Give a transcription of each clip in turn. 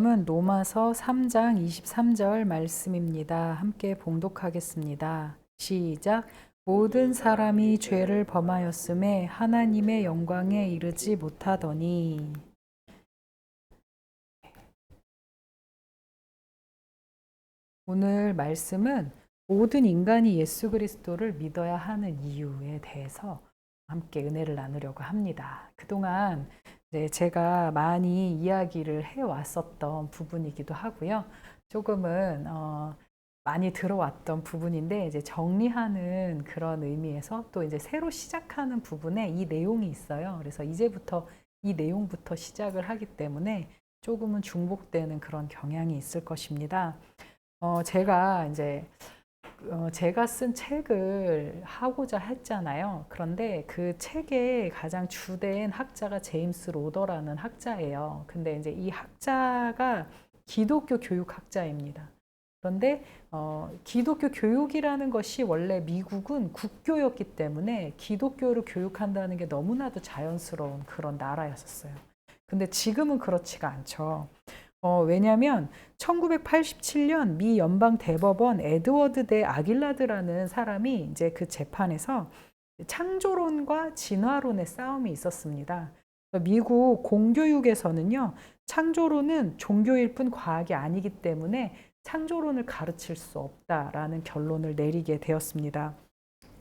말씀은 로마서 3장 23절 말씀입니다. 함께 봉독하겠습니다. 시작. 모든 사람이 죄를 범하였음에 하나님의 영광에 이르지 못하더니. 오늘 말씀은 모든 인간이 예수 그리스도를 믿어야 하는 이유에 대해서 함께 은혜를 나누려고 합니다. 그동안 제가 많이 이야기를 해왔었던 부분이기도 하고요. 조금은 많이 들어왔던 부분인데 이제 정리하는 그런 의미에서 또 이제 새로 시작하는 부분에 이 내용이 있어요. 그래서 이제부터 이 내용부터 시작을 하기 때문에 조금은 중복되는 그런 경향이 있을 것입니다. 제가 이제 제가 쓴 책을 하고자 했잖아요. 그런데 그 책의 가장 주된 학자가 제임스 로더라는 학자예요. 근데 이제 이 학자가 기독교 교육학자입니다. 그런데 기독교 교육이라는 것이 원래 미국은 국교였기 때문에 기독교를 교육한다는 게 너무나도 자연스러운 그런 나라였었어요. 근데 지금은 그렇지가 않죠. 왜냐하면 1987년 미 연방 대법원 에드워드 대 아길라드라는 사람이 이제 그 재판에서 창조론과 진화론의 싸움이 있었습니다. 미국 공교육에서는요, 창조론은 종교일 뿐 과학이 아니기 때문에 창조론을 가르칠 수 없다라는 결론을 내리게 되었습니다.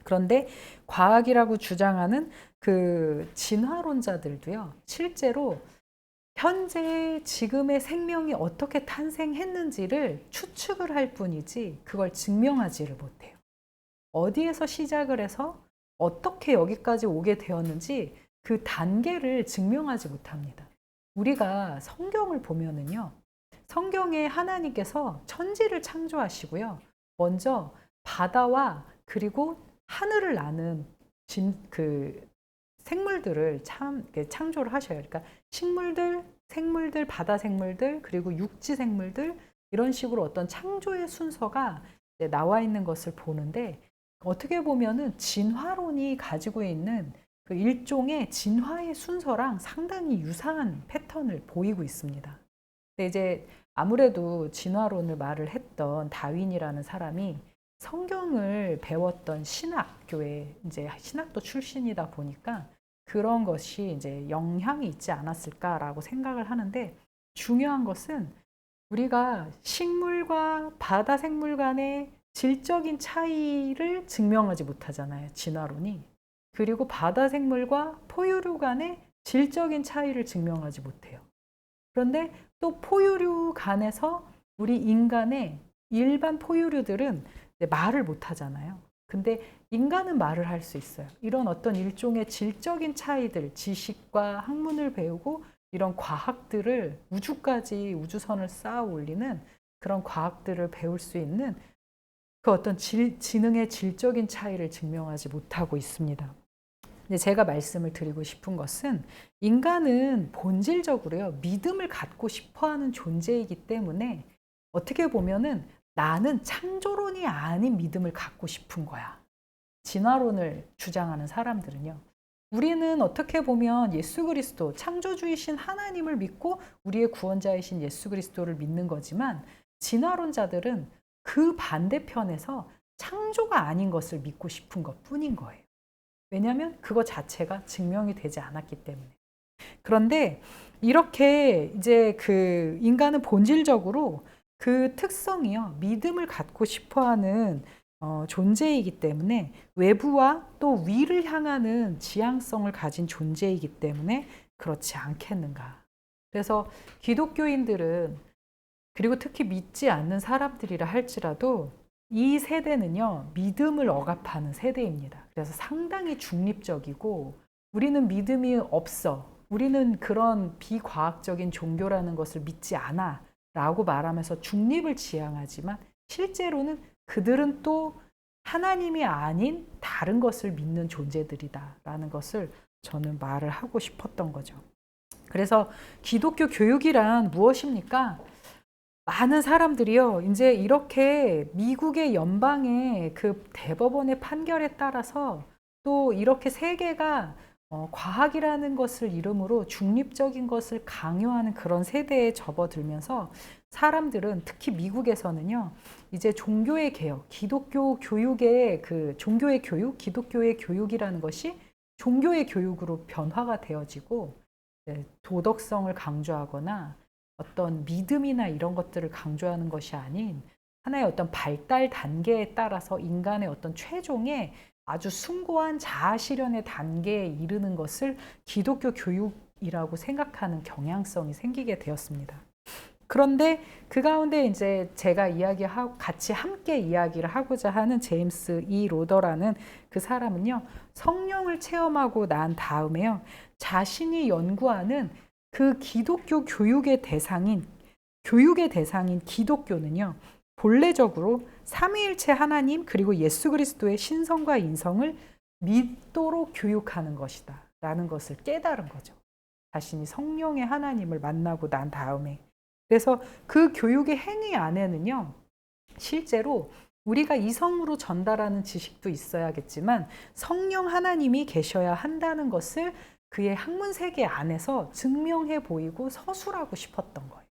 그런데 과학이라고 주장하는 그 진화론자들도요, 실제로 현재 지금의 생명이 어떻게 탄생했는지를 추측을 할 뿐이지 그걸 증명하지를 못해요. 어디에서 시작을 해서 어떻게 여기까지 오게 되었는지 그 단계를 증명하지 못합니다. 우리가 성경을 보면은요, 성경에 하나님께서 천지를 창조하시고요, 먼저 바다와 그리고 하늘을 나는 그 생물들을 창조를 하셔요. 그러니까 식물들, 생물들, 바다 생물들, 그리고 육지 생물들, 이런 식으로 어떤 창조의 순서가 나와 있는 것을 보는데, 어떻게 보면은 진화론이 가지고 있는 그 일종의 진화의 순서랑 상당히 유사한 패턴을 보이고 있습니다. 근데 이제 아무래도 진화론을 말을 했던 다윈이라는 사람이 성경을 배웠던 신학교에 이제 신학도 출신이다 보니까 그런 것이 이제 영향이 있지 않았을까라고 생각을 하는데, 중요한 것은 우리가 식물과 바다 생물 간의 질적인 차이를 증명하지 못하잖아요, 진화론이. 그리고 바다 생물과 포유류 간의 질적인 차이를 증명하지 못해요. 그런데 또 포유류 간에서 우리 인간의 일반 포유류들은 말을 못 하잖아요. 근데 인간은 말을 할 수 있어요. 이런 어떤 일종의 질적인 차이들, 지식과 학문을 배우고 이런 과학들을 우주까지 우주선을 쌓아 올리는 그런 과학들을 배울 수 있는 그 어떤 지능의 질적인 차이를 증명하지 못하고 있습니다. 근데 제가 말씀을 드리고 싶은 것은 인간은 본질적으로요, 믿음을 갖고 싶어 하는 존재이기 때문에 어떻게 보면은 나는 창조론이 아닌 믿음을 갖고 싶은 거야. 진화론을 주장하는 사람들은요. 우리는 어떻게 보면 예수 그리스도, 창조주이신 하나님을 믿고 우리의 구원자이신 예수 그리스도를 믿는 거지만, 진화론자들은 그 반대편에서 창조가 아닌 것을 믿고 싶은 것 뿐인 거예요. 왜냐하면 그거 자체가 증명이 되지 않았기 때문에. 그런데 이렇게 이제 그 인간은 본질적으로 그 특성이요, 믿음을 갖고 싶어하는 존재이기 때문에 외부와 또 위를 향하는 지향성을 가진 존재이기 때문에 그렇지 않겠는가. 그래서 기독교인들은, 그리고 특히 믿지 않는 사람들이라 할지라도 이 세대는요, 믿음을 억압하는 세대입니다. 그래서 상당히 중립적이고, 우리는 믿음이 없어, 우리는 그런 비과학적인 종교라는 것을 믿지 않아 라고 말하면서 중립을 지향하지만, 실제로는 그들은 또 하나님이 아닌 다른 것을 믿는 존재들이다 라는 것을 저는 말을 하고 싶었던 거죠. 그래서 기독교 교육이란 무엇입니까? 많은 사람들이요, 이제 이렇게 미국의 연방의 그 대법원의 판결에 따라서 또 이렇게 세계가 과학이라는 것을 이름으로 중립적인 것을 강요하는 그런 세대에 접어들면서 사람들은 특히 미국에서는요, 이제 종교의 개혁, 기독교 교육의 종교의 교육, 기독교의 교육이라는 것이 종교의 교육으로 변화가 되어지고 도덕성을 강조하거나 어떤 믿음이나 이런 것들을 강조하는 것이 아닌 하나의 어떤 발달 단계에 따라서 인간의 어떤 최종의 아주 숭고한 자아 실현의 단계에 이르는 것을 기독교 교육이라고 생각하는 경향성이 생기게 되었습니다. 그런데 그 가운데 이제 제가 같이 함께 이야기를 하고자 하는 제임스 E. 로더라는 그 사람은요, 성령을 체험하고 난 다음에요, 자신이 연구하는 그 기독교 교육의 대상인 기독교는요, 본래적으로 삼위일체 하나님 그리고 예수 그리스도의 신성과 인성을 믿도록 교육하는 것이다 라는 것을 깨달은 거죠. 자신이 성령의 하나님을 만나고 난 다음에. 그래서 그 교육의 행위 안에는요, 실제로 우리가 이성으로 전달하는 지식도 있어야겠지만 성령 하나님이 계셔야 한다는 것을 그의 학문 세계 안에서 증명해 보이고 서술하고 싶었던 거예요.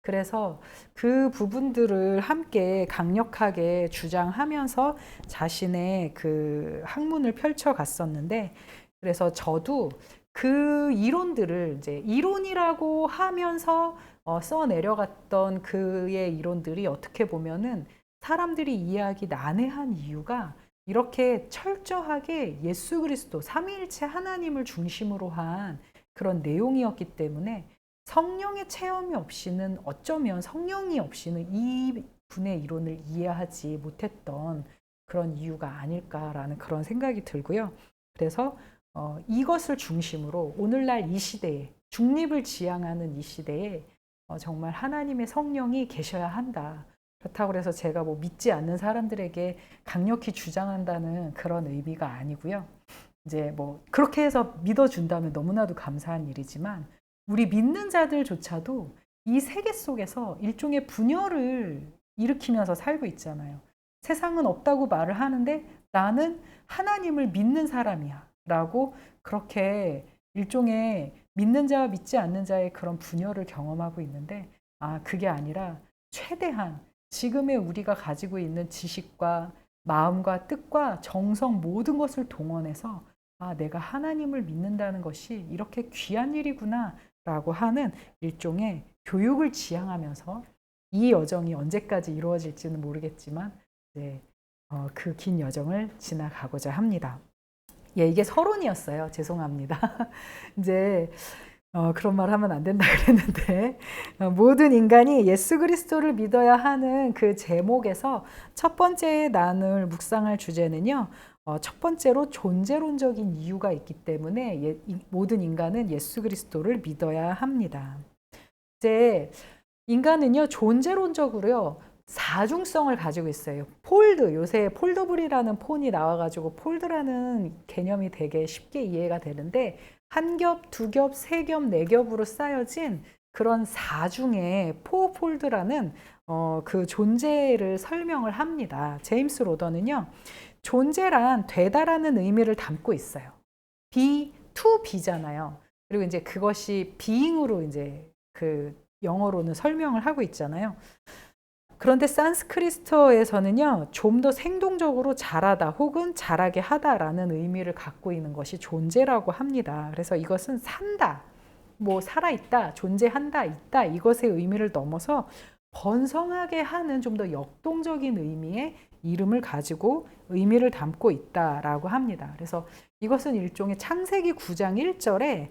그래서 그 부분들을 함께 강력하게 주장하면서 자신의 그 학문을 펼쳐 갔었는데, 그래서 저도 그 이론들을 이제 이론이라고 하면서 써 내려갔던 그의 이론들이 어떻게 보면은 사람들이 이해하기 난해한 이유가 이렇게 철저하게 예수 그리스도 삼위일체 하나님을 중심으로 한 그런 내용이었기 때문에 성령의 체험이 없이는, 어쩌면 성령이 없이는 이 분의 이론을 이해하지 못했던 그런 이유가 아닐까라는 그런 생각이 들고요. 그래서 이것을 중심으로 오늘날 이 시대에, 중립을 지향하는 이 시대에 정말 하나님의 성령이 계셔야 한다. 그렇다고 해서 제가 뭐 믿지 않는 사람들에게 강력히 주장한다는 그런 의미가 아니고요. 이제 뭐 그렇게 해서 믿어준다면 너무나도 감사한 일이지만, 우리 믿는 자들조차도 이 세계 속에서 일종의 분열을 일으키면서 살고 있잖아요. 세상은 없다고 말을 하는데 나는 하나님을 믿는 사람이야 라고 그렇게 일종의 믿는 자와 믿지 않는 자의 그런 분열을 경험하고 있는데, 그게 아니라 최대한 지금의 우리가 가지고 있는 지식과 마음과 뜻과 정성 모든 것을 동원해서 내가 하나님을 믿는다는 것이 이렇게 귀한 일이구나 라고 하는 일종의 교육을 지향하면서, 이 여정이 언제까지 이루어질지는 모르겠지만 그 긴 여정을 지나가고자 합니다. 이게 서론이었어요. 죄송합니다. 이제 그런 말 하면 안 된다 그랬는데, 모든 인간이 예수 그리스도를 믿어야 하는 그 제목에서 첫 번째 나눌 묵상할 주제는요, 첫 번째로 존재론적인 이유가 있기 때문에 모든 인간은 예수 그리스도를 믿어야 합니다. 이제 인간은요, 존재론적으로요, 사중성을 가지고 있어요. 요새 폴더블이라는 폰이 나와가지고 폴드라는 개념이 되게 쉽게 이해가 되는데, 한 겹, 두 겹, 세 겹, 네 겹으로 쌓여진 그런 사중의 포폴드라는 그 존재를 설명을 합니다. 제임스 로더는요, 존재란 되다라는 의미를 담고 있어요. be, to be잖아요. 그리고 이제 그것이 being으로 이제 그 영어로는 설명을 하고 있잖아요. 그런데 산스크리트어에서는요, 좀 더 생동적으로 잘하다 혹은 잘하게 하다라는 의미를 갖고 있는 것이 존재라고 합니다. 그래서 이것은 산다, 뭐 살아있다, 존재한다, 있다, 이것의 의미를 넘어서 번성하게 하는 좀 더 역동적인 의미의 이름을 가지고 의미를 담고 있다라고 합니다. 그래서 이것은 일종의 창세기 9장 1절에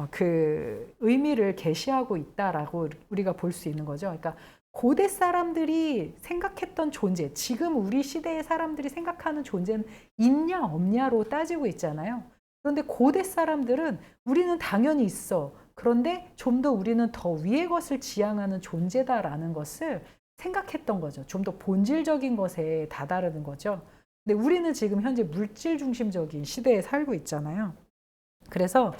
그 의미를 계시하고 있다라고 우리가 볼 수 있는 거죠. 그러니까 고대 사람들이 생각했던 존재, 지금 우리 시대의 사람들이 생각하는 존재는 있냐 없냐로 따지고 있잖아요. 그런데 고대 사람들은 우리는 당연히 있어. 그런데 좀 더 우리는 더 위의 것을 지향하는 존재다라는 것을 생각했던 거죠. 좀 더 본질적인 것에 다다르는 거죠. 근데 우리는 지금 현재 물질 중심적인 시대에 살고 있잖아요. 그래서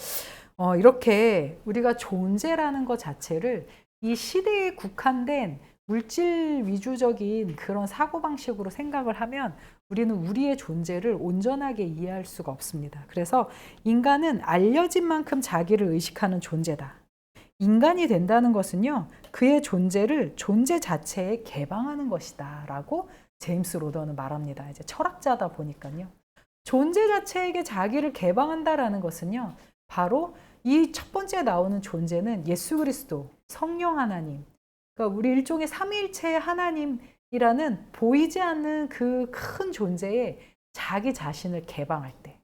이렇게 우리가 존재라는 것 자체를 이 시대에 국한된 물질 위주적인 그런 사고방식으로 생각을 하면 우리는 우리의 존재를 온전하게 이해할 수가 없습니다. 그래서 인간은 알려진 만큼 자기를 의식하는 존재다. 인간이 된다는 것은요, 그의 존재를 존재 자체에 개방하는 것이다 라고 제임스 로더는 말합니다. 이제 철학자다 보니까요. 존재 자체에게 자기를 개방한다라는 것은요, 바로 이 첫 번째 나오는 존재는 예수 그리스도, 성령 하나님, 그러니까 우리 일종의 삼위일체 하나님이라는 보이지 않는 그 큰 존재에 자기 자신을 개방할 때,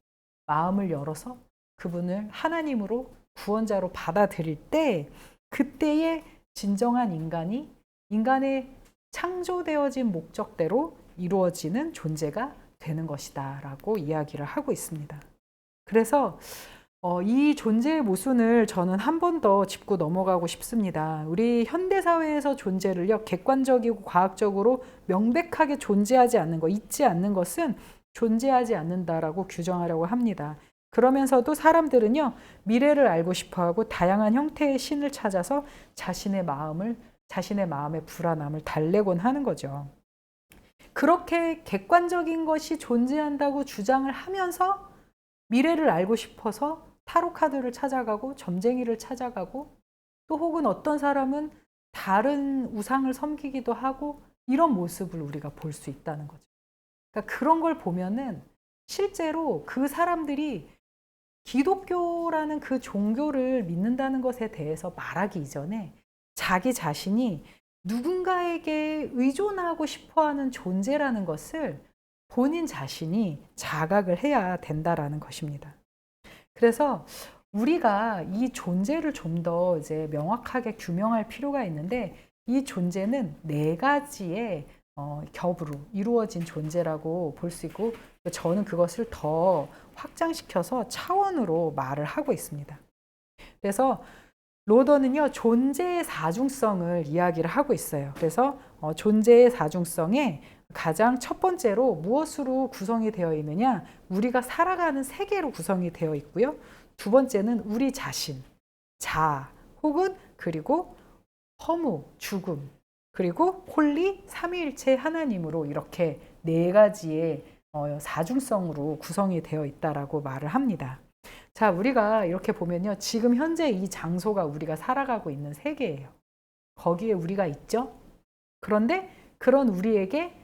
마음을 열어서 그분을 하나님으로 구원자로 받아들일 때, 그때의 진정한 인간이 인간의 창조되어진 목적대로 이루어지는 존재가 되는 것이다 라고 이야기를 하고 있습니다. 그래서 이 존재의 모순을 저는 한 번 더 짚고 넘어가고 싶습니다. 우리 현대사회에서 존재를요, 객관적이고 과학적으로 명백하게 존재하지 않는 것, 있지 않는 것은 존재하지 않는다라고 규정하려고 합니다. 그러면서도 사람들은요, 미래를 알고 싶어 하고 다양한 형태의 신을 찾아서 자신의 마음의 불안함을 달래곤 하는 거죠. 그렇게 객관적인 것이 존재한다고 주장을 하면서 미래를 알고 싶어서 타로 카드를 찾아가고 점쟁이를 찾아가고, 또 혹은 어떤 사람은 다른 우상을 섬기기도 하고, 이런 모습을 우리가 볼 수 있다는 거죠. 그러니까 그런 걸 보면은 실제로 그 사람들이 기독교라는 그 종교를 믿는다는 것에 대해서 말하기 이전에 자기 자신이 누군가에게 의존하고 싶어하는 존재라는 것을 본인 자신이 자각을 해야 된다라는 것입니다. 그래서 우리가 이 존재를 좀 더 이제 명확하게 규명할 필요가 있는데, 이 존재는 네 가지의 겹으로 이루어진 존재라고 볼 수 있고, 저는 그것을 더 확장시켜서 차원으로 말을 하고 있습니다. 그래서 로더는요, 존재의 사중성을 이야기를 하고 있어요. 그래서 존재의 사중성에 가장 첫 번째로 무엇으로 구성이 되어 있느냐, 우리가 살아가는 세계로 구성이 되어 있고요. 두 번째는 우리 자신, 자아, 혹은 그리고 허무, 죽음, 그리고 홀리, 삼위일체 하나님으로 이렇게 네 가지의 사중성으로 구성이 되어 있다라고 말을 합니다. 자, 우리가 이렇게 보면요, 지금 현재 이 장소가 우리가 살아가고 있는 세계예요. 거기에 우리가 있죠? 그런데 그런 우리에게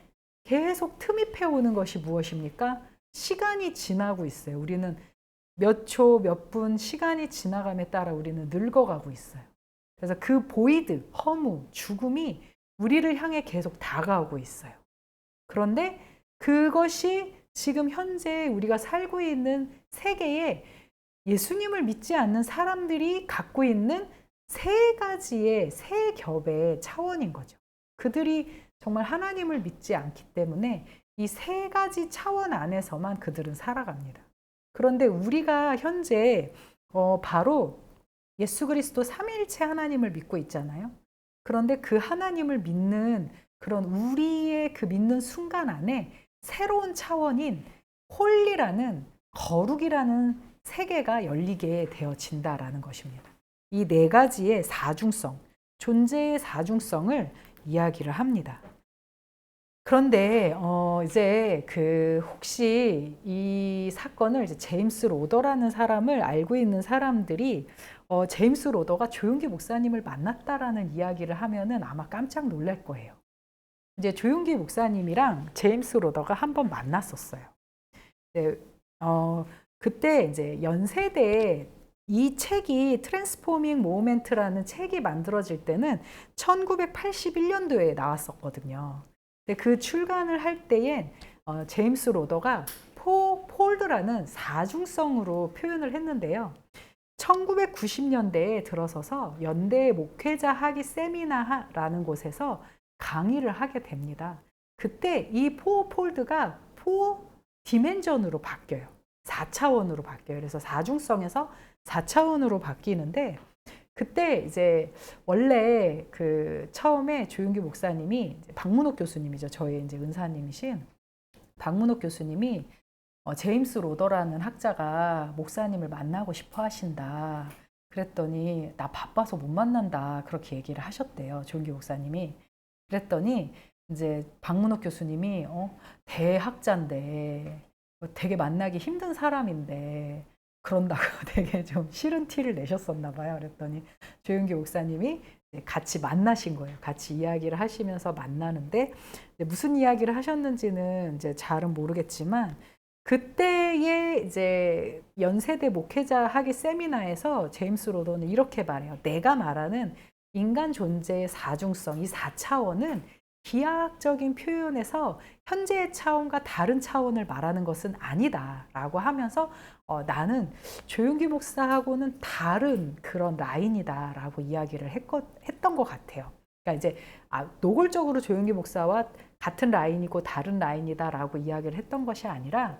계속 틈입해 오는 것이 무엇입니까? 시간이 지나고 있어요. 우리는 몇 초, 몇 분 시간이 지나감에 따라 우리는 늙어가고 있어요. 그래서 그 보이드, 허무, 죽음이 우리를 향해 계속 다가오고 있어요. 그런데 그것이 지금 현재 우리가 살고 있는 세계에 예수님을 믿지 않는 사람들이 갖고 있는 세 가지의 세 겹의 차원인 거죠. 그들이 정말 하나님을 믿지 않기 때문에 이 세 가지 차원 안에서만 그들은 살아갑니다. 그런데 우리가 현재 바로 예수 그리스도 삼위일체 하나님을 믿고 있잖아요. 그런데 그 하나님을 믿는 그런 우리의 그 믿는 순간 안에 새로운 차원인 홀리라는, 거룩이라는 세계가 열리게 되어진다라는 것입니다. 이 네 가지의 사중성, 존재의 사중성을 이야기를 합니다. 그런데 이제 혹시 이 사건을 이제 제임스 로더라는 사람을 알고 있는 사람들이 제임스 로더가 조용기 목사님을 만났다라는 이야기를 하면은 아마 깜짝 놀랄 거예요. 이제 조용기 목사님이랑 제임스 로더가 한번 만났었어요. 네, 그때 이제 연세대 이 책이 트랜스포밍 모멘트라는 책이 만들어질 때는 1981년도에 나왔었거든요. 근데 그 출간을 할 때엔 제임스 로더가 폴드라는 사중성으로 표현을 했는데요. 1990년대에 들어서서 연대 목회자 학위 세미나라는 곳에서 강의를 하게 됩니다. 그때 이 폴드가 디멘전으로 바뀌어요. 4차원으로 바뀌어요. 그래서 사중성에서 4차원으로 바뀌는데, 그때 이제 원래 처음에 조윤기 목사님이, 박문옥 교수님이죠. 저희 이제 은사님이신 박문옥 교수님이 제임스 로더라는 학자가 목사님을 만나고 싶어 하신다. 그랬더니 나 바빠서 못 만난다. 그렇게 얘기를 하셨대요. 조윤기 목사님이. 그랬더니 이제 박문옥 교수님이 대학자인데 되게 만나기 힘든 사람인데 그런다고 되게 좀 싫은 티를 내셨었나 봐요. 그랬더니 조윤기 목사님이 같이 만나신 거예요. 같이 이야기를 하시면서 만나는데 무슨 이야기를 하셨는지는 이제 잘은 모르겠지만 그때의 이제 연세대 목회자 학위 세미나에서 제임스 로더는 이렇게 말해요. 내가 말하는 인간 존재의 사중성, 이 4차원은 기하학적인 표현에서 현재의 차원과 다른 차원을 말하는 것은 아니다 라고 하면서 나는 조윤기 목사하고는 다른 그런 라인이다 라고 이야기를 했던 것 같아요. 그러니까 이제 노골적으로 조윤기 목사와 같은 라인이고 다른 라인이다 라고 이야기를 했던 것이 아니라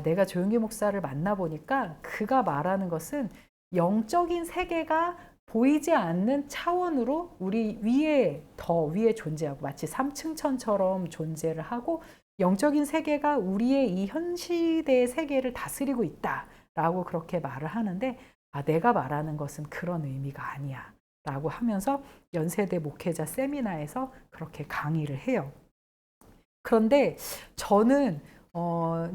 내가 조윤기 목사를 만나보니까 그가 말하는 것은 영적인 세계가 보이지 않는 차원으로 우리 위에 더 위에 존재하고 마치 3층천처럼 존재를 하고 영적인 세계가 우리의 이 현 시대의 세계를 다스리고 있다라고 그렇게 말을 하는데 내가 말하는 것은 그런 의미가 아니야 라고 하면서 연세대 목회자 세미나에서 그렇게 강의를 해요. 그런데 저는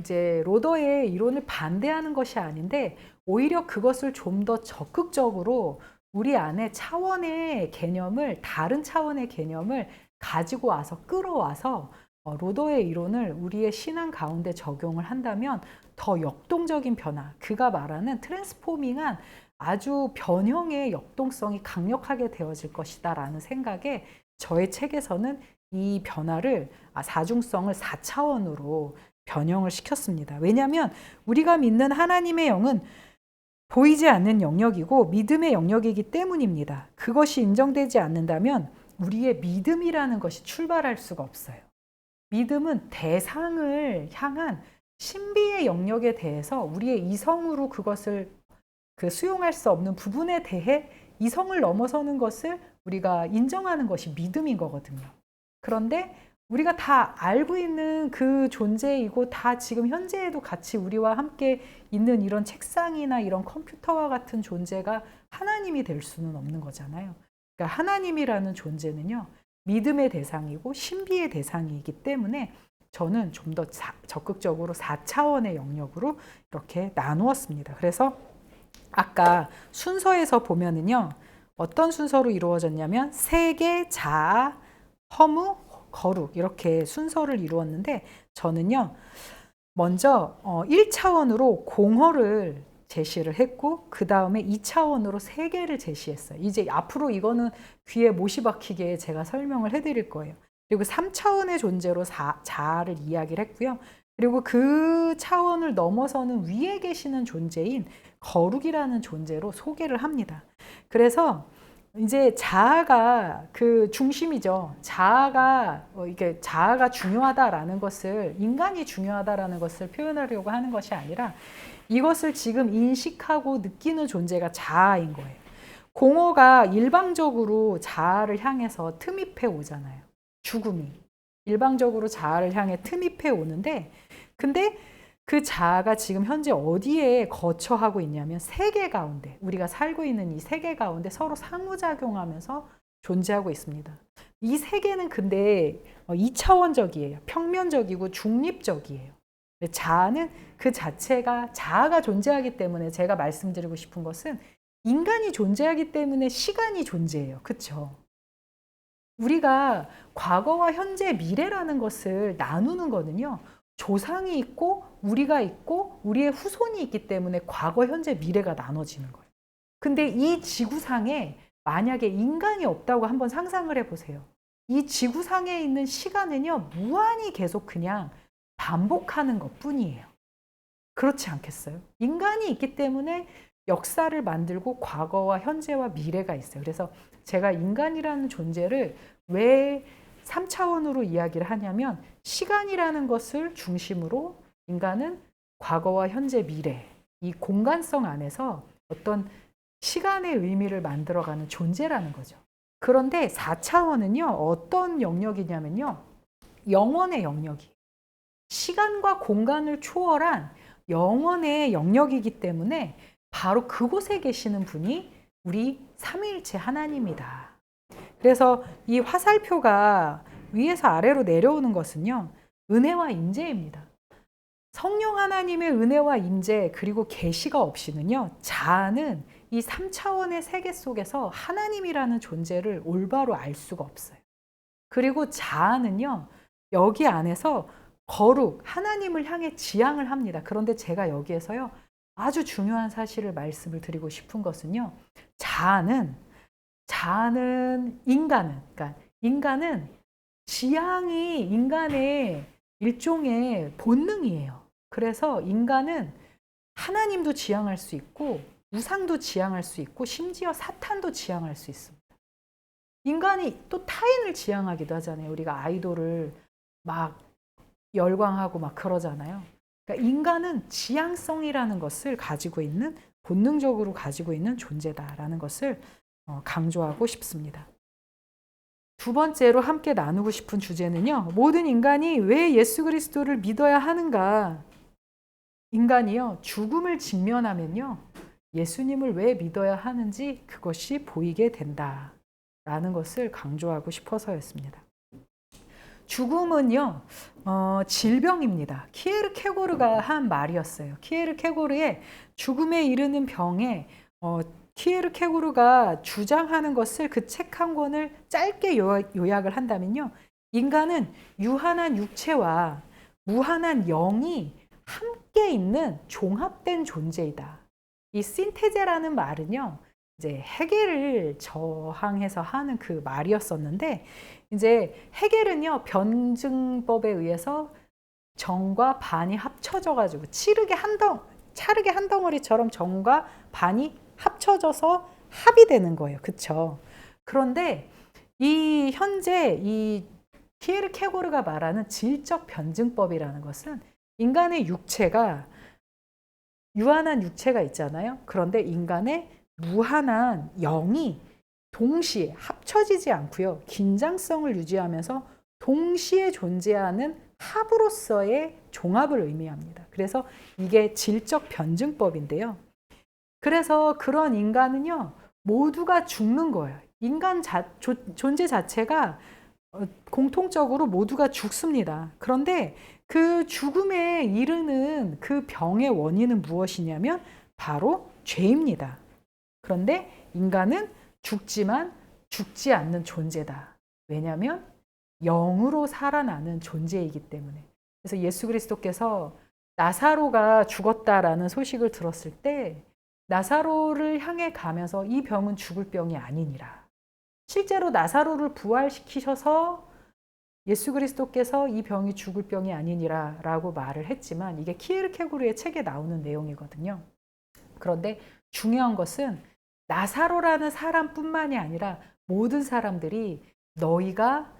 이제 로더의 이론을 반대하는 것이 아닌데 오히려 그것을 좀 더 적극적으로 우리 안에 차원의 개념을 다른 차원의 개념을 가지고 와서 끌어와서 로더의 이론을 우리의 신앙 가운데 적용을 한다면 더 역동적인 변화, 그가 말하는 트랜스포밍한 아주 변형의 역동성이 강력하게 되어질 것이다 라는 생각에 저의 책에서는 이 변화를 사중성을 4차원으로 변형을 시켰습니다. 왜냐하면 우리가 믿는 하나님의 영은 보이지 않는 영역이고 믿음의 영역이기 때문입니다. 그것이 인정되지 않는다면 우리의 믿음이라는 것이 출발할 수가 없어요. 믿음은 대상을 향한 신비의 영역에 대해서 우리의 이성으로 그것을 수용할 수 없는 부분에 대해 이성을 넘어서는 것을 우리가 인정하는 것이 믿음인 거거든요. 그런데 우리가 다 알고 있는 그 존재이고 다 지금 현재에도 같이 우리와 함께 있는 이런 책상이나 이런 컴퓨터와 같은 존재가 하나님이 될 수는 없는 거잖아요. 그러니까 하나님이라는 존재는요, 믿음의 대상이고 신비의 대상이기 때문에 저는 좀 더 적극적으로 4차원의 영역으로 이렇게 나누었습니다. 그래서 아까 순서에서 보면은요, 어떤 순서로 이루어졌냐면 세계, 자아, 허무, 거룩 이렇게 순서를 이루었는데 저는요 먼저 1차원으로 공허를 제시를 했고 그 다음에 2차원으로 세계를 제시했어요. 이제 앞으로 이거는 귀에 못이 박히게 제가 설명을 해드릴 거예요. 그리고 3차원의 존재로 자아를 이야기를 했고요. 그리고 그 차원을 넘어서는 위에 계시는 존재인 거룩이라는 존재로 소개를 합니다. 그래서 이제 자아가 그 중심이죠. 이게 자아가 중요하다라는 것을, 인간이 중요하다라는 것을 표현하려고 하는 것이 아니라 이것을 지금 인식하고 느끼는 존재가 자아인 거예요. 공허가 일방적으로 자아를 향해서 틈입해 오잖아요. 죽음이 일방적으로 자아를 향해 틈입해 오는데, 근데 그 자아가 지금 현재 어디에 거처하고 있냐면 세계 가운데, 우리가 살고 있는 이 세계 가운데 서로 상호작용하면서 존재하고 있습니다. 이 세계는 근데 2차원적이에요. 평면적이고 중립적이에요. 자아는 그 자체가, 자아가 존재하기 때문에 제가 말씀드리고 싶은 것은 인간이 존재하기 때문에 시간이 존재해요. 그렇죠? 우리가 과거와 현재, 미래라는 것을 나누는 거는요. 조상이 있고 우리가 있고 우리의 후손이 있기 때문에 과거, 현재, 미래가 나눠지는 거예요. 근데 이 지구상에 만약에 인간이 없다고 한번 상상을 해보세요. 이 지구상에 있는 시간은요, 무한히 계속 그냥 반복하는 것 뿐이에요. 그렇지 않겠어요? 인간이 있기 때문에 역사를 만들고 과거와 현재와 미래가 있어요. 그래서 제가 인간이라는 존재를 왜 3차원으로 이야기를 하냐면 시간이라는 것을 중심으로 인간은 과거와 현재, 미래, 이 공간성 안에서 어떤 시간의 의미를 만들어가는 존재라는 거죠. 그런데 4차원은요, 어떤 영역이냐면요, 영원의 영역이에요. 시간과 공간을 초월한 영원의 영역이기 때문에 바로 그곳에 계시는 분이 우리 삼위일체 하나님이다. 그래서 이 화살표가 위에서 아래로 내려오는 것은요, 은혜와 임재입니다. 성령 하나님의 은혜와 임재 그리고 계시가 없이는요, 자아는 이 3차원의 세계 속에서 하나님이라는 존재를 올바로 알 수가 없어요. 그리고 자아는요, 여기 안에서 거룩, 하나님을 향해 지향을 합니다. 그런데 제가 여기에서요, 아주 중요한 사실을 말씀을 드리고 싶은 것은요, 자아는 인간은 지향이 인간의 일종의 본능이에요. 그래서 인간은 하나님도 지향할 수 있고 우상도 지향할 수 있고 심지어 사탄도 지향할 수 있습니다. 인간이 또 타인을 지향하기도 하잖아요. 우리가 아이돌을 막 열광하고 막 그러잖아요. 그러니까 인간은 지향성이라는 것을 가지고 있는, 본능적으로 가지고 있는 존재다라는 것을 강조하고 싶습니다. 두 번째로 함께 나누고 싶은 주제는요, 모든 인간이 왜 예수 그리스도를 믿어야 하는가? 인간이요, 죽음을 직면하면요, 예수님을 왜 믿어야 하는지 그것이 보이게 된다라는 것을 강조하고 싶어서였습니다. 죽음은요, 질병입니다. 키에르케고르가 한 말이었어요. 키에르케고르의 죽음에 이르는 병에 키에르케고르가 주장하는 것을 그 책 한 권을 짧게 요약을 한다면요, 인간은 유한한 육체와 무한한 영이 함께 있는 종합된 존재이다. 이 신테제라는 말은요, 이제 헤겔을 저항해서 하는 그 말이었었는데, 이제 헤겔은요, 변증법에 의해서 정과 반이 합쳐져 가지고 차르게 한 덩어리처럼 정과 반이 합쳐져서 합이 되는 거예요. 그쵸? 그런데 현재 이 키에르케고르가 말하는 질적 변증법이라는 것은 인간의 육체가, 유한한 육체가 있잖아요. 그런데 인간의 무한한 영이 동시에 합쳐지지 않고요, 긴장성을 유지하면서 동시에 존재하는 합으로서의 종합을 의미합니다. 그래서 이게 질적 변증법인데요. 그래서 그런 인간은요, 모두가 죽는 거예요. 존재 자체가 공통적으로 모두가 죽습니다. 그런데 그 죽음에 이르는 그 병의 원인은 무엇이냐면 바로 죄입니다. 그런데 인간은 죽지만 죽지 않는 존재다. 왜냐하면 영으로 살아나는 존재이기 때문에. 그래서 예수 그리스도께서 나사로가 죽었다라는 소식을 들었을 때 나사로를 향해 가면서 이 병은 죽을 병이 아니니라. 실제로 나사로를 부활시키셔서 예수 그리스도께서 이 병이 죽을 병이 아니니라 라고 말을 했지만 이게 키에르케고르의 책에 나오는 내용이거든요. 그런데 중요한 것은 나사로라는 사람뿐만이 아니라 모든 사람들이 너희가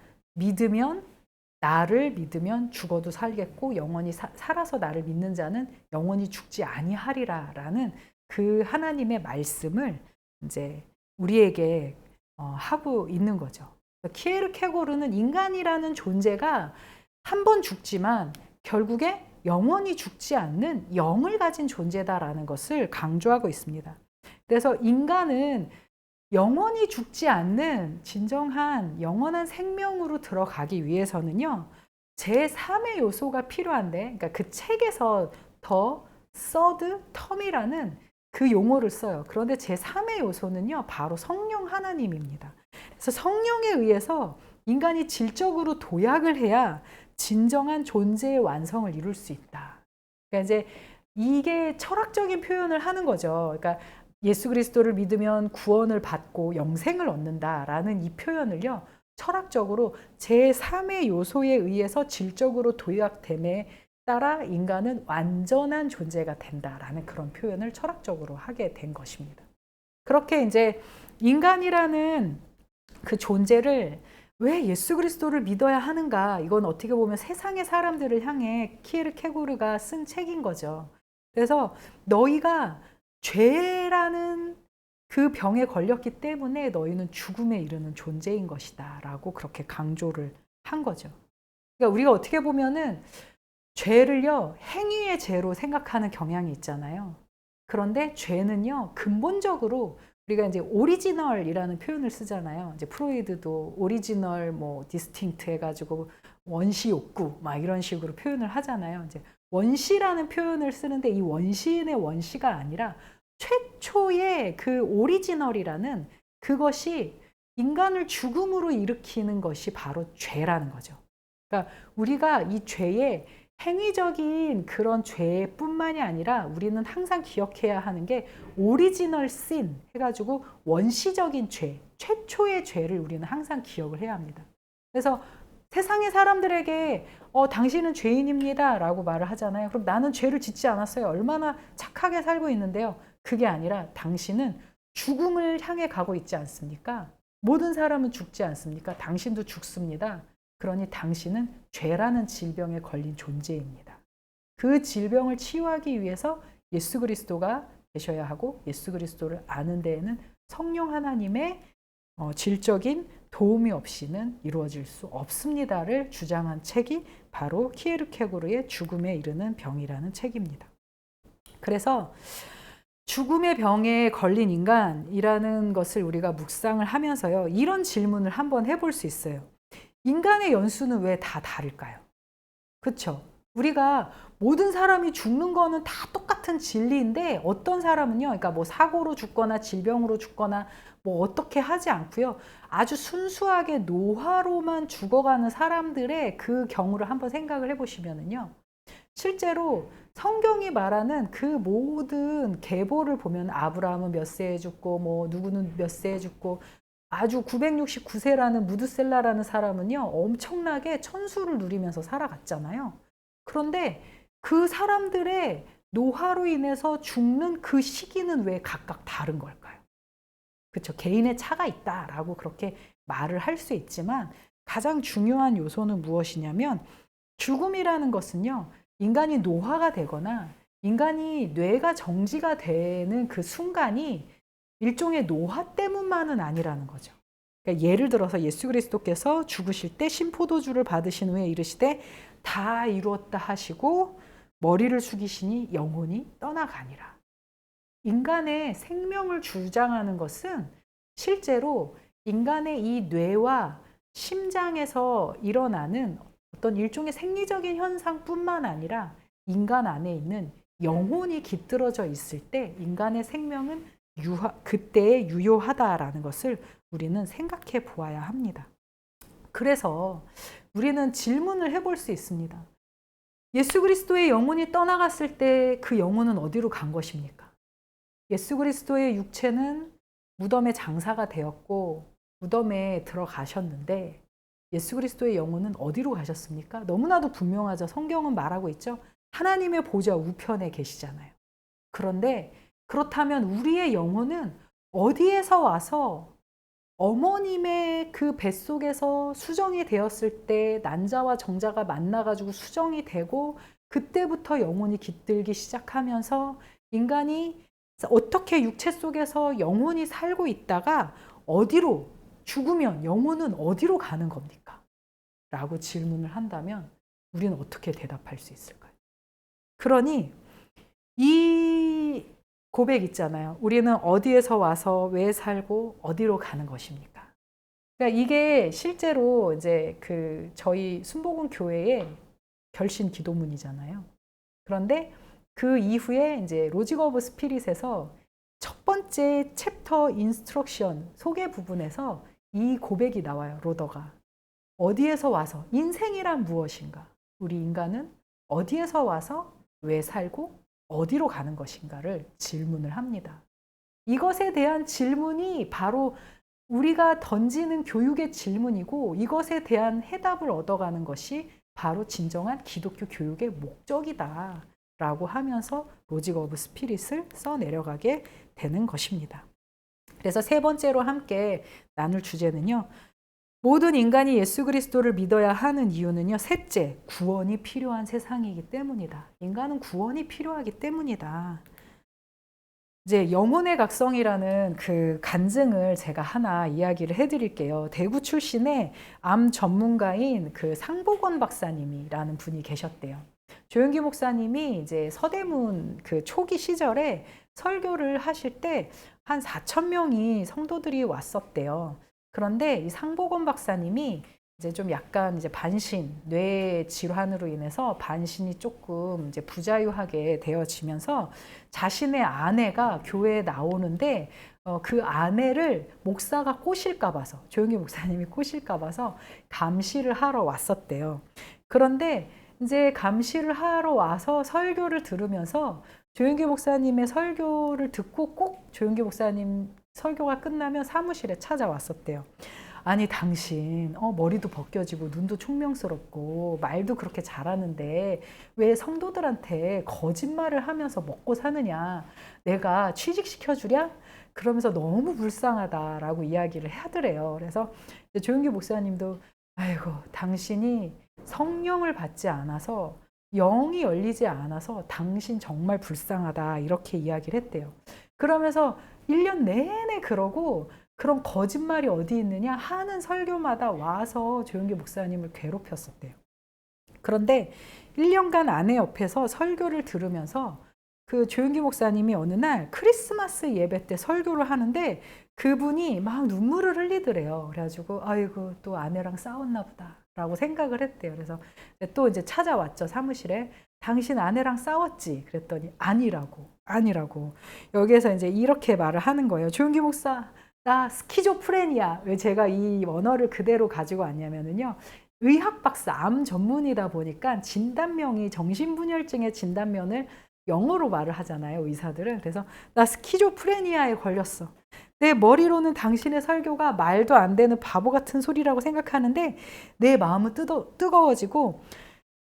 나를 믿으면 죽어도 살겠고 영원히 살아서 나를 믿는 자는 영원히 죽지 아니하리라 라는 그 하나님의 말씀을 이제 우리에게 하고 있는 거죠. 키에르케고르는 인간이라는 존재가 한 번 죽지만 결국에 영원히 죽지 않는 영을 가진 존재다라는 것을 강조하고 있습니다. 그래서 인간은 영원히 죽지 않는 진정한 영원한 생명으로 들어가기 위해서는요, 제3의 요소가 필요한데, 그러니까 그 책에서 더 서드 텀이라는 그 용어를 써요. 그런데 제3의 요소는요, 바로 성령 하나님입니다. 그래서 성령에 의해서 인간이 질적으로 도약을 해야 진정한 존재의 완성을 이룰 수 있다. 그러니까 이제 이게 철학적인 표현을 하는 거죠. 그러니까 예수 그리스도를 믿으면 구원을 받고 영생을 얻는다라는 이 표현을요, 철학적으로 제3의 요소에 의해서 질적으로 도약됨에 따라 인간은 완전한 존재가 된다라는 그런 표현을 철학적으로 하게 된 것입니다. 그렇게 이제 인간이라는 그 존재를 왜 예수 그리스도를 믿어야 하는가? 이건 어떻게 보면 세상의 사람들을 향해 키에르케고르가 쓴 책인 거죠. 그래서 너희가 죄라는 그 병에 걸렸기 때문에 너희는 죽음에 이르는 존재인 것이다 라고 그렇게 강조를 한 거죠. 그러니까 우리가 어떻게 보면은 죄를요, 행위의 죄로 생각하는 경향이 있잖아요. 그런데 죄는요, 근본적으로 우리가 이제 오리지널이라는 표현을 쓰잖아요. 이제 프로이드도 오리지널 뭐 디스팅트 해가지고 원시 욕구 막 이런 식으로 표현을 하잖아요. 이제 원시라는 표현을 쓰는데 이 원시인의 원시가 아니라 최초의 그 오리지널이라는 그것이 인간을 죽음으로 일으키는 것이 바로 죄라는 거죠. 그러니까 우리가 이 죄의 행위적인 그런 죄뿐만이 아니라 우리는 항상 기억해야 하는 게 오리지널 신 해가지고 원시적인 죄, 최초의 죄를 우리는 항상 기억을 해야 합니다. 그래서 세상의 사람들에게 당신은 죄인입니다 라고 말을 하잖아요. 그럼 나는 죄를 짓지 않았어요. 얼마나 착하게 살고 있는데요. 그게 아니라 당신은 죽음을 향해 가고 있지 않습니까? 모든 사람은 죽지 않습니까? 당신도 죽습니다. 그러니 당신은 죄라는 질병에 걸린 존재입니다. 그 질병을 치유하기 위해서 예수 그리스도가 계셔야 하고 예수 그리스도를 아는 데에는 성령 하나님의 질적인 도움이 없이는 이루어질 수 없습니다를 주장한 책이 바로 키에르케고르의 죽음에 이르는 병이라는 책입니다. 그래서 죽음의 병에 걸린 인간이라는 것을 우리가 묵상을 하면서요. 이런 질문을 한번 해볼 수 있어요. 인간의 연수는 왜 다 다를까요? 그렇죠? 우리가 모든 사람이 죽는 거는 다 똑같은 진리인데 어떤 사람은요. 그러니까 뭐 사고로 죽거나 질병으로 죽거나 뭐 어떻게 하지 않고요. 아주 순수하게 노화로만 죽어가는 사람들의 그 경우를 한번 생각을 해보시면은요. 실제로 성경이 말하는 그 모든 계보를 보면 아브라함은 몇 세에 죽고 뭐 누구는 몇 세에 죽고 아주 969세라는 무드셀라라는 사람은요. 엄청나게 천수를 누리면서 살아갔잖아요. 그런데 그 사람들의 노화로 인해서 죽는 그 시기는 왜 각각 다른 걸까요? 그렇죠. 개인의 차가 있다라고 그렇게 말을 할 수 있지만 가장 중요한 요소는 무엇이냐면 죽음이라는 것은요. 인간이 노화가 되거나 인간이 뇌가 정지가 되는 그 순간이 일종의 노화 때문만은 아니라는 거죠. 그러니까 예를 들어서 예수 그리스도께서 죽으실 때 신포도주를 받으신 후에 이르시되 다 이루었다 하시고 머리를 숙이시니 영혼이 떠나가니라. 인간의 생명을 주장하는 것은 실제로 인간의 이 뇌와 심장에서 일어나는 어떤 일종의 생리적인 현상뿐만 아니라 인간 안에 있는 영혼이 깃들어져 있을 때 인간의 생명은 그때에 유효하다라는 것을 우리는 생각해 보아야 합니다. 그래서 우리는 질문을 해볼 수 있습니다. 예수 그리스도의 영혼이 떠나갔을 때 그 영혼은 어디로 간 것입니까? 예수 그리스도의 육체는 무덤에 장사가 되었고 무덤에 들어가셨는데 예수 그리스도의 영혼은 어디로 가셨습니까? 너무나도 분명하죠. 성경은 말하고 있죠. 하나님의 보좌 우편에 계시잖아요. 그런데 그렇다면 우리의 영혼은 어디에서 와서 어머님의 그 뱃속에서 수정이 되었을 때 난자와 정자가 만나가지고 수정이 되고 그때부터 영혼이 깃들기 시작하면서 인간이 어떻게 육체 속에서 영혼이 살고 있다가 어디로 죽으면 영혼은 어디로 가는 겁니까? 라고 질문을 한다면 우리는 어떻게 대답할 수 있을까요? 그러니 이 고백 있잖아요. 우리는 어디에서 와서 왜 살고 어디로 가는 것입니까? 그러니까 이게 실제로 이제 그 저희 순복음 교회의 결신 기도문이잖아요. 그런데 그 이후에 이제 로직 오브 스피릿에서 첫 번째 챕터 인스트럭션 소개 부분에서 이 고백이 나와요. 로더가 어디에서 와서 인생이란 무엇인가? 우리 인간은 어디에서 와서 왜 살고 어디로 가는 것인가를 질문을 합니다. 이것에 대한 질문이 바로 우리가 던지는 교육의 질문이고 이것에 대한 해답을 얻어가는 것이 바로 진정한 기독교 교육의 목적이다 라고 하면서 로직 오브 스피릿을 써내려가게 되는 것입니다. 그래서 세 번째로 함께 나눌 주제는요. 모든 인간이 예수 그리스도를 믿어야 하는 이유는요. 셋째, 구원이 필요한 세상이기 때문이다. 인간은 구원이 필요하기 때문이다. 이제 영혼의 각성이라는 그 간증을 제가 하나 이야기를 해드릴게요. 대구 출신의 암 전문가인 그 상복원 박사님이라는 분이 계셨대요. 조영기 목사님이 이제 서대문 그 초기 시절에 설교를 하실 때 한 4천 명이 성도들이 왔었대요. 그런데 이 상복원 박사님이 이제 좀 약간 이제 반신, 뇌 질환으로 인해서 반신이 조금 이제 부자유하게 되어지면서 자신의 아내가 교회에 나오는데 그 아내를 목사가 꼬실까 봐서, 조용기 목사님이 꼬실까 봐서 감시를 하러 왔었대요. 그런데 이제 감시를 하러 와서 설교를 들으면서 조용기 목사님의 설교를 듣고 꼭 조용기 목사님 설교가 끝나면 사무실에 찾아왔었대요. 아니 당신 머리도 벗겨지고 눈도 총명스럽고 말도 그렇게 잘하는데 왜 성도들한테 거짓말을 하면서 먹고 사느냐, 내가 취직시켜 주랴? 그러면서 너무 불쌍하다라고 이야기를 하더래요. 그래서 조용기 목사님도 아이고 당신이 성령을 받지 않아서, 영이 열리지 않아서 당신 정말 불쌍하다, 이렇게 이야기를 했대요. 그러면서 1년 내내 그러고, 그런 거짓말이 어디 있느냐 하는 설교마다 와서 조용기 목사님을 괴롭혔었대요. 그런데 1년간 아내 옆에서 설교를 들으면서 그 조용기 목사님이 어느 날 크리스마스 예배 때 설교를 하는데 그분이 막 눈물을 흘리더래요. 그래가지고 아이고 또 아내랑 싸웠나 보다 라고 생각을 했대요. 그래서 또 이제 찾아왔죠, 사무실에. 당신 아내랑 싸웠지? 그랬더니 아니라고. 여기에서 이제 이렇게 말을 하는 거예요. 조용기 목사, 나 스키조프레니아. 왜 제가 이 언어를 그대로 가지고 왔냐면요, 의학 박사, 암 전문이다 보니까 진단명이, 정신분열증의 진단명을 영어로 말을 하잖아요, 의사들은. 그래서 나 스키조프레니아에 걸렸어. 내 머리로는 당신의 설교가 말도 안 되는 바보 같은 소리라고 생각하는데 내 마음은 뜨거워지고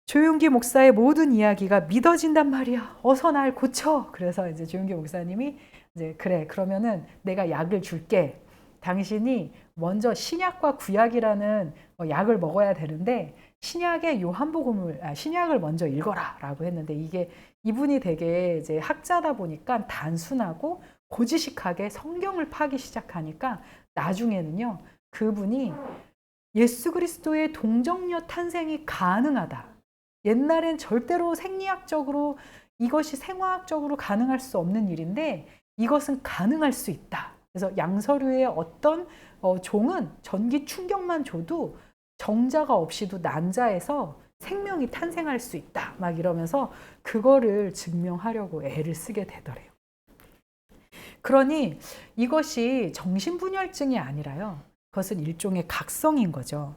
조용기 목사의 모든 이야기가 믿어진단 말이야. 어서 날 고쳐. 그래서 이제 조용기 목사님이 이제 그래, 그러면은 내가 약을 줄게. 당신이 먼저 신약과 구약이라는 약을 먹어야 되는데 신약의 신약을 먼저 읽어라라고 했는데, 이게 이분이 되게 이제 학자다 보니까 단순하고 고지식하게 성경을 파기 시작하니까 나중에는요, 그분이 예수 그리스도의 동정녀 탄생이 가능하다. 옛날엔 절대로 생리학적으로, 이것이 생화학적으로 가능할 수 없는 일인데 이것은 가능할 수 있다. 그래서 양서류의 어떤 종은 전기 충격만 줘도 정자가 없이도 난자에서 생명이 탄생할 수 있다. 막 이러면서 그거를 증명하려고 애를 쓰게 되더래요. 그러니 이것이 정신분열증이 아니라요, 그것은 일종의 각성인 거죠.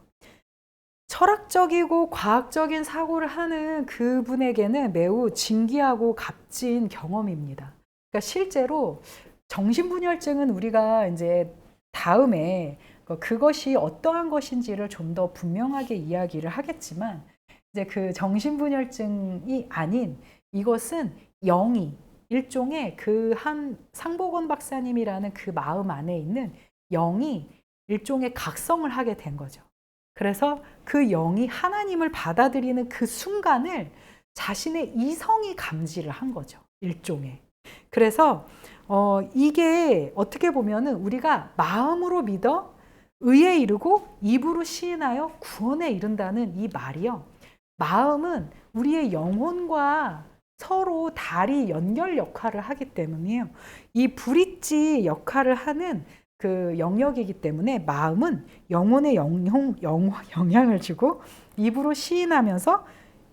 철학적이고 과학적인 사고를 하는 그분에게는 매우 진기하고 값진 경험입니다. 그러니까 실제로 정신분열증은 우리가 이제 다음에 그것이 어떠한 것인지를 좀 더 분명하게 이야기를 하겠지만, 이제 그 정신분열증이 아닌 이것은 영이, 일종의 그 한 상복원 박사님이라는 그 마음 안에 있는 영이 일종의 각성을 하게 된 거죠. 그래서 그 영이 하나님을 받아들이는 그 순간을 자신의 이성이 감지를 한 거죠, 일종의. 그래서 이게 어떻게 보면은 우리가 마음으로 믿어 의에 이르고 입으로 시인하여 구원에 이른다는 이 말이요, 마음은 우리의 영혼과 서로 다리 연결 역할을 하기 때문이에요. 이 브릿지 역할을 하는 그 영역이기 때문에 마음은 영혼에 영향을 주고 입으로 시인하면서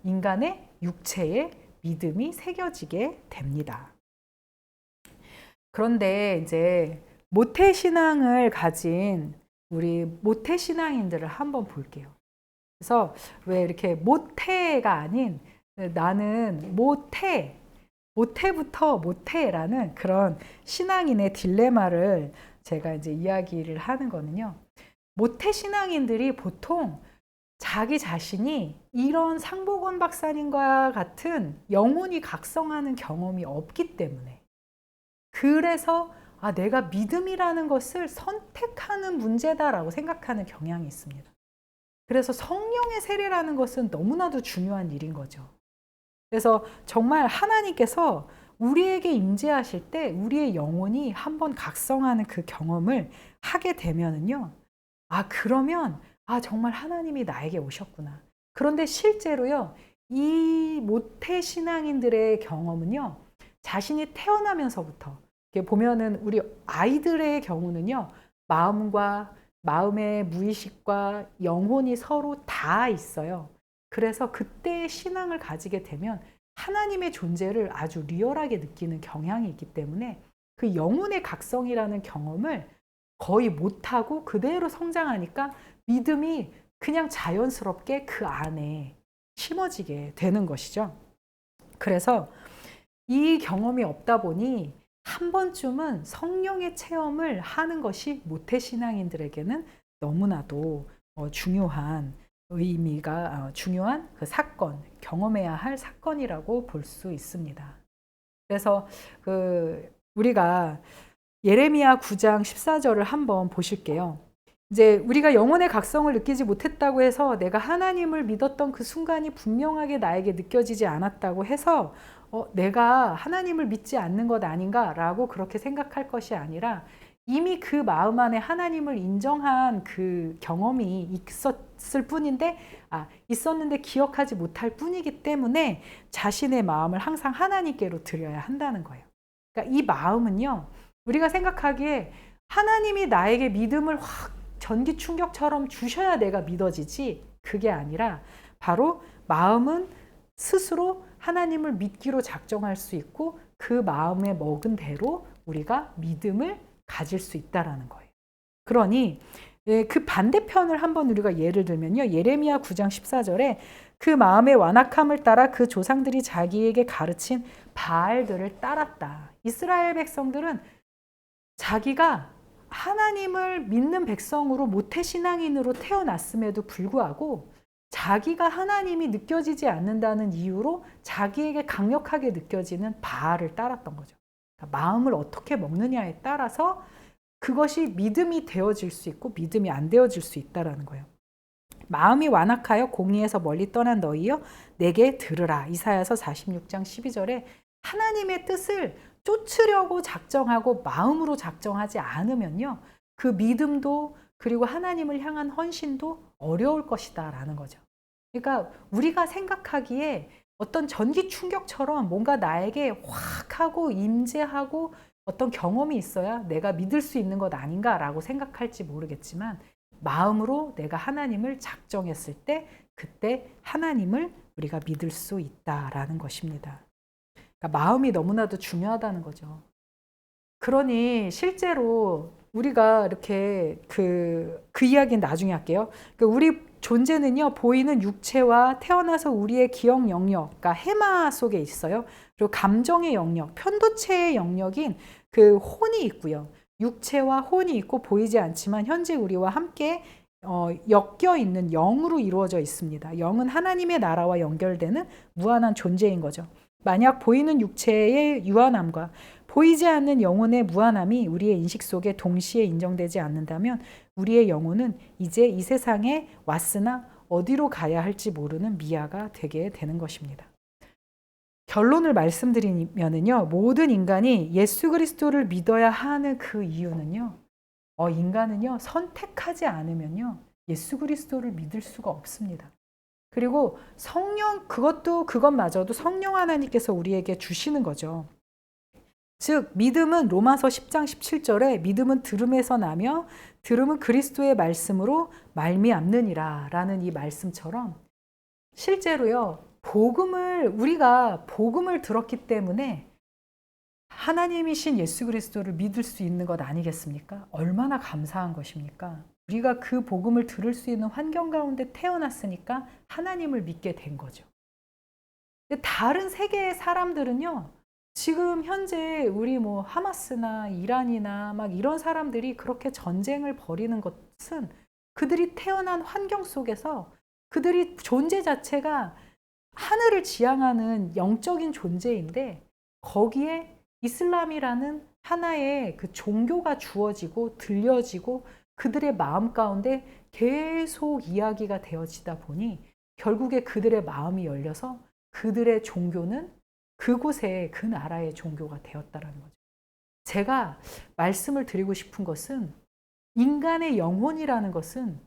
인간의 육체에 믿음이 새겨지게 됩니다. 그런데 이제 모태신앙을 가진 우리 모태신앙인들을 한번 볼게요. 그래서 왜 이렇게 모태가 아닌 나는 모태부터 모태라는 그런 신앙인의 딜레마를 제가 이제 이야기를 하는 거는요, 모태 신앙인들이 보통 자기 자신이 이런 상복원 박사님과 같은 영혼이 각성하는 경험이 없기 때문에, 그래서 내가 믿음이라는 것을 선택하는 문제다라고 생각하는 경향이 있습니다. 그래서 성령의 세례라는 것은 너무나도 중요한 일인 거죠. 그래서 정말 하나님께서 우리에게 임재하실 때 우리의 영혼이 한번 각성하는 그 경험을 하게 되면은요, 그러면 정말 하나님이 나에게 오셨구나. 그런데 실제로요, 이 모태 신앙인들의 경험은요, 자신이 태어나면서부터 이렇게 보면은 우리 아이들의 경우는요, 마음의 무의식과 영혼이 서로 다 있어요. 그래서 그때의 신앙을 가지게 되면 하나님의 존재를 아주 리얼하게 느끼는 경향이 있기 때문에 그 영혼의 각성이라는 경험을 거의 못하고 그대로 성장하니까 믿음이 그냥 자연스럽게 그 안에 심어지게 되는 것이죠. 그래서 이 경험이 없다 보니 한 번쯤은 성령의 체험을 하는 것이 모태신앙인들에게는 너무나도 중요한 의미가 중요한 그 사건, 경험해야 할 사건이라고 볼 수 있습니다. 그래서 우리가 예레미야 9장 14절을 한번 보실게요. 이제 우리가 영혼의 각성을 느끼지 못했다고 해서 내가 하나님을 믿었던 그 순간이 분명하게 나에게 느껴지지 않았다고 해서 내가 하나님을 믿지 않는 것 아닌가라고 그렇게 생각할 것이 아니라 이미 그 마음 안에 하나님을 인정한 그 경험이 있었는데 기억하지 못할 뿐이기 때문에 자신의 마음을 항상 하나님께로 드려야 한다는 거예요. 그러니까 이 마음은요, 우리가 생각하기에 하나님이 나에게 믿음을 확 전기 충격처럼 주셔야 내가 믿어지지, 그게 아니라 바로 마음은 스스로 하나님을 믿기로 작정할 수 있고 그 마음에 먹은 대로 우리가 믿음을 가질 수 있다라는 거예요. 그러니 그 반대편을 한번 우리가 예를 들면요, 예레미야 9장 14절에 그 마음의 완악함을 따라 그 조상들이 자기에게 가르친 바알들을 따랐다. 이스라엘 백성들은 자기가 하나님을 믿는 백성으로 모태신앙인으로 태어났음에도 불구하고 자기가 하나님이 느껴지지 않는다는 이유로 자기에게 강력하게 느껴지는 바알을 따랐던 거죠. 그러니까 마음을 어떻게 먹느냐에 따라서 그것이 믿음이 되어질 수 있고 믿음이 안 되어질 수 있다는 거예요. 마음이 완악하여 공의에서 멀리 떠난 너희여 내게 들으라. 이사야서 46장 12절에 하나님의 뜻을 쫓으려고 작정하고 마음으로 작정하지 않으면요, 그 믿음도 그리고 하나님을 향한 헌신도 어려울 것이다 라는 거죠. 그러니까 우리가 생각하기에 어떤 전기 충격처럼 뭔가 나에게 확 하고 임재하고 어떤 경험이 있어야 내가 믿을 수 있는 것 아닌가라고 생각할지 모르겠지만 마음으로 내가 하나님을 작정했을 때 그때 하나님을 우리가 믿을 수 있다라는 것입니다. 그러니까 마음이 너무나도 중요하다는 거죠. 그러니 실제로 우리가 이렇게 그 이야기는 나중에 할게요. 그러니까 우리 존재는요, 보이는 육체와 태어나서 우리의 기억 영역, 그러니까 해마 속에 있어요. 그리고 감정의 영역, 편도체의 영역인 그 혼이 있고요. 육체와 혼이 있고 보이지 않지만 현재 우리와 함께 엮여 있는 영으로 이루어져 있습니다. 영은 하나님의 나라와 연결되는 무한한 존재인 거죠. 만약 보이는 육체의 유한함과 보이지 않는 영혼의 무한함이 우리의 인식 속에 동시에 인정되지 않는다면 우리의 영혼은 이제 이 세상에 왔으나 어디로 가야 할지 모르는 미아가 되게 되는 것입니다. 결론을 말씀드리면은요, 모든 인간이 예수 그리스도를 믿어야 하는 그 이유는요, 인간은요, 선택하지 않으면요, 예수 그리스도를 믿을 수가 없습니다. 그리고 그것마저도 성령 하나님께서 우리에게 주시는 거죠. 즉 믿음은 로마서 10장 17절에 믿음은 들음에서 나며 들음은 그리스도의 말씀으로 말미암느니라 라는 이 말씀처럼 실제로요, 우리가 복음을 들었기 때문에 하나님이신 예수 그리스도를 믿을 수 있는 것 아니겠습니까? 얼마나 감사한 것입니까? 우리가 그 복음을 들을 수 있는 환경 가운데 태어났으니까 하나님을 믿게 된 거죠. 근데 다른 세계의 사람들은요, 지금 현재 우리 하마스나 이란이나 막 이런 사람들이 그렇게 전쟁을 벌이는 것은 그들이 태어난 환경 속에서 그들이 존재 자체가 하늘을 지향하는 영적인 존재인데 거기에 이슬람이라는 하나의 그 종교가 주어지고 들려지고 그들의 마음 가운데 계속 이야기가 되어지다 보니 결국에 그들의 마음이 열려서 그들의 종교는 그곳에 그 나라의 종교가 되었다라는 거죠. 제가 말씀을 드리고 싶은 것은 인간의 영혼이라는 것은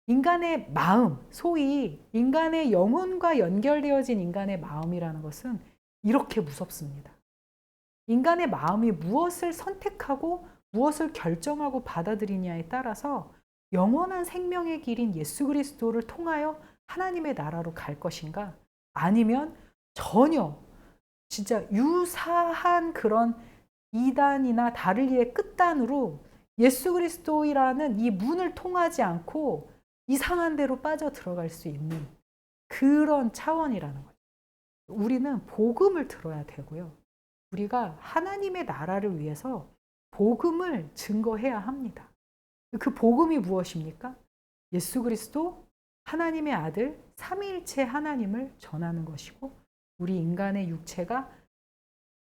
인간의 마음, 소위 인간의 영혼과 연결되어진 인간의 마음이라는 것은 이렇게 무섭습니다. 인간의 마음이 무엇을 선택하고 무엇을 결정하고 받아들이냐에 따라서 영원한 생명의 길인 예수 그리스도를 통하여 하나님의 나라로 갈 것인가? 아니면 전혀 진짜 유사한 그런 이단이나 다르기의 끝단으로 예수 그리스도라는 이 문을 통하지 않고 이상한 데로 빠져 들어갈 수 있는 그런 차원이라는 거죠. 우리는 복음을 들어야 되고요. 우리가 하나님의 나라를 위해서 복음을 증거해야 합니다. 그 복음이 무엇입니까? 예수 그리스도 하나님의 아들 삼위일체 하나님을 전하는 것이고, 우리 인간의 육체가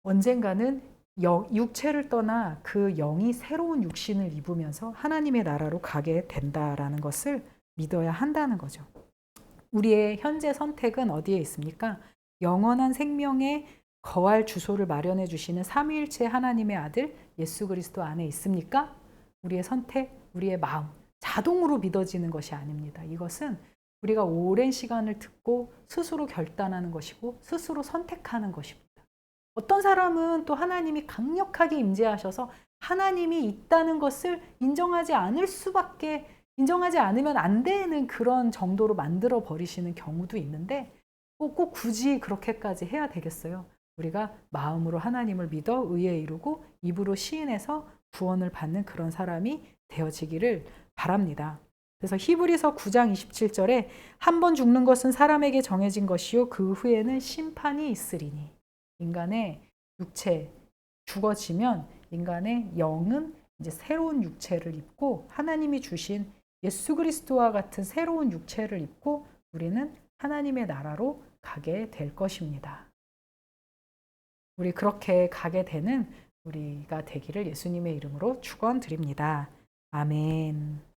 언젠가는 육체를 떠나 그 영이 새로운 육신을 입으면서 하나님의 나라로 가게 된다라는 것을 믿어야 한다는 거죠. 우리의 현재 선택은 어디에 있습니까? 영원한 생명의 거할 주소를 마련해 주시는 삼위일체 하나님의 아들 예수 그리스도 안에 있습니까? 우리의 선택, 우리의 마음, 자동으로 믿어지는 것이 아닙니다. 이것은 우리가 오랜 시간을 듣고 스스로 결단하는 것이고 스스로 선택하는 것입니다. 어떤 사람은 또 하나님이 강력하게 임재하셔서 하나님이 있다는 것을 인정하지 않으면 안 되는 그런 정도로 만들어 버리시는 경우도 있는데, 꼭 굳이 그렇게까지 해야 되겠어요? 우리가 마음으로 하나님을 믿어 의에 이루고 입으로 시인해서 구원을 받는 그런 사람이 되어지기를 바랍니다. 그래서 히브리서 9장 27절에 한 번 죽는 것은 사람에게 정해진 것이요 그 후에는 심판이 있으리니, 인간의 육체 죽어지면 인간의 영은 이제 새로운 육체를 입고 하나님이 주신 예수 그리스도와 같은 새로운 육체를 입고 우리는 하나님의 나라로 가게 될 것입니다. 우리 그렇게 가게 되는 우리가 되기를 예수님의 이름으로 축원드립니다. 아멘.